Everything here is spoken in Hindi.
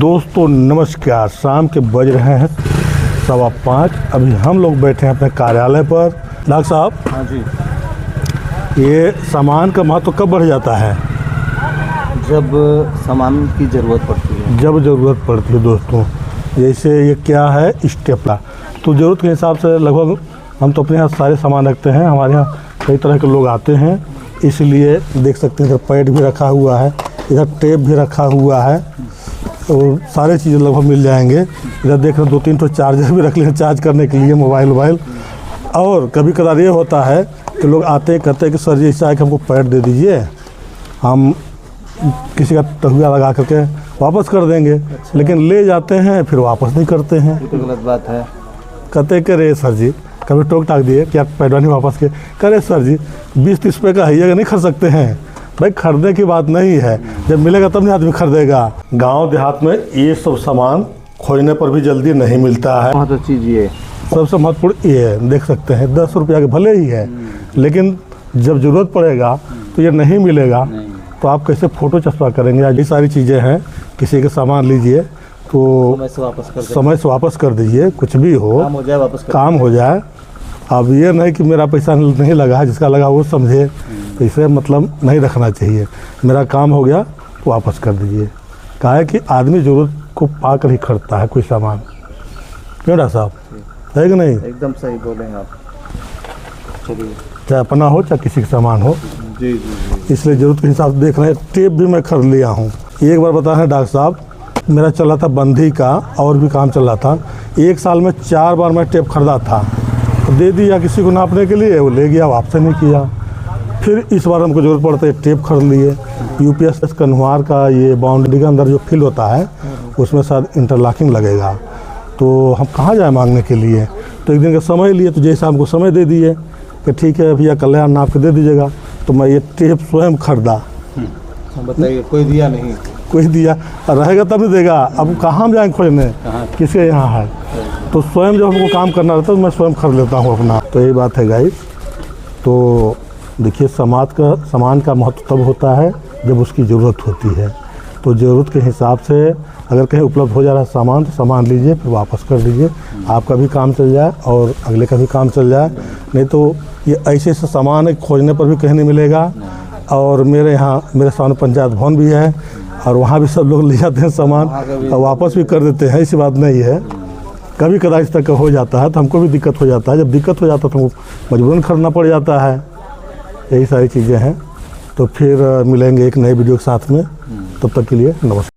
दोस्तों नमस्कार। शाम के बज रहे हैं 5:15। अभी हम लोग बैठे हैं अपने कार्यालय पर। डॉक्टर साहब, हाँ जी। ये सामान का महत्व कब बढ़ जाता है? जब सामान की ज़रूरत पड़ती है। जब ज़रूरत पड़ती है दोस्तों। जैसे ये क्या है, स्टेपलर। तो ज़रूरत के हिसाब से लगभग हम तो अपने यहाँ सारे सामान रखते हैं। हमारे यहाँ कई तरह के लोग आते हैं, इसलिए देख सकते हैं इधर पैड भी रखा हुआ है, इधर टेप भी रखा हुआ है और सारे चीज़ें लगभग मिल जाएंगे। इधर देख रहे 2-3 तो चार्जर भी रख लें चार्ज करने के लिए मोबाइल। और कभी कदार ये होता है कि लोग आते कहते हैं कि सर जी ऐसा है कि हमको पैड दे दीजिए, हम किसी का तहुआ लगा करके वापस कर देंगे। लेकिन ले जाते हैं फिर वापस नहीं करते हैं। ये तो गलत बात है। कहते कि रे सर जी, कभी टोक टाक दिए क्या पैडवा नहीं वापस के, करे सर जी 20-30 रुपये का है ये नहीं खरीद सकते हैं। भाई खरीदने की बात नहीं है, जब मिलेगा तब नहीं आदमी खरीदेगा। गांव देहात में ये सब सामान खोजने पर भी जल्दी नहीं मिलता है। बहुत अच्छी चीज़ ये सबसे महत्वपूर्ण ये है, देख सकते हैं 10 रुपया के भले ही है, लेकिन जब ज़रूरत पड़ेगा तो ये नहीं मिलेगा। तो आप कैसे फ़ोटो चस्पा करेंगे? ये सारी चीज़ें हैं। किसी के सामान लीजिए तो समय से वापस कर दीजिए, कुछ भी हो काम हो जाए, वापस काम हो जाए। अब ये नहीं कि मेरा पैसा नहीं लगा है, जिसका लगा वो समझे, तो इसे मतलब नहीं रखना चाहिए। मेरा काम हो गया तो वापस कर दीजिए। कहा है कि आदमी ज़रूरत को पाकर ही खरीदता है कोई सामान। क्यों डॉक्टर साहब, है कि नहीं? एकदम सही बोले आप। चलिए, चाहे अपना हो चाहे किसी का सामान हो। जी जी जी। इसलिए ज़रूरत के हिसाब से देख रहे हैं। टेप भी मैं खरीद लिया हूँ। एक बार बता रहे हैं डॉक्टर साहब, मेरा चला था बंधी का और भी काम चल रहा था। 1 साल में 4 बार मैं टेप खरीदा था, तो दे दिया किसी को नापने के लिए, वो ले गया, वापस नहीं किया। फिर इस बार हमको ज़रूरत पड़ती है, टेप खरीद लिए। यूपीएस कन्वार का ये बाउंड्री के अंदर जो फिल होता है उसमें शायद इंटरलॉकिंग लगेगा, तो हम कहाँ जाए मांगने के लिए। तो एक दिन का समय लिए, तो जैसे हमको समय दे दिए कि ठीक है भैया कल्याण नाप के दे दीजिएगा, तो मैं ये टेप स्वयं खरीदा। बताइए, कोई दिया नहीं? कोई दिया रहेगा तब नहीं देगा। अब कहाँ हम जाएँ खोजने, किसके यहाँ है? तो स्वयं जब हमको काम करना रहता है तो मैं स्वयं खरीद लेता हूँ अपना। तो यही बात है गाइस। तो देखिए, सामान का महत्व तब होता है जब उसकी ज़रूरत होती है। तो ज़रूरत के हिसाब से अगर कहीं उपलब्ध हो जा रहा है सामान, तो सामान लीजिए, फिर वापस कर दीजिए। आपका भी काम चल जाए और अगले का भी काम चल जाए। नहीं तो ये ऐसे सामान है खोजने पर भी कहीं नहीं मिलेगा। और मेरे सामने पंचायत भवन भी है और वहाँ भी सब लोग ले जाते हैं सामान और वापस भी कर देते हैं। ऐसी बात नहीं है, कभी कदार इस तक का हो जाता है तो हमको भी दिक्कत हो जाता है। जब दिक्कत हो जाता है तो हमको मजबूरन खरीदना पड़ जाता है। यही सारी चीज़ें हैं। तो फिर मिलेंगे एक नए वीडियो के साथ में। तब तक के लिए नमस्कार।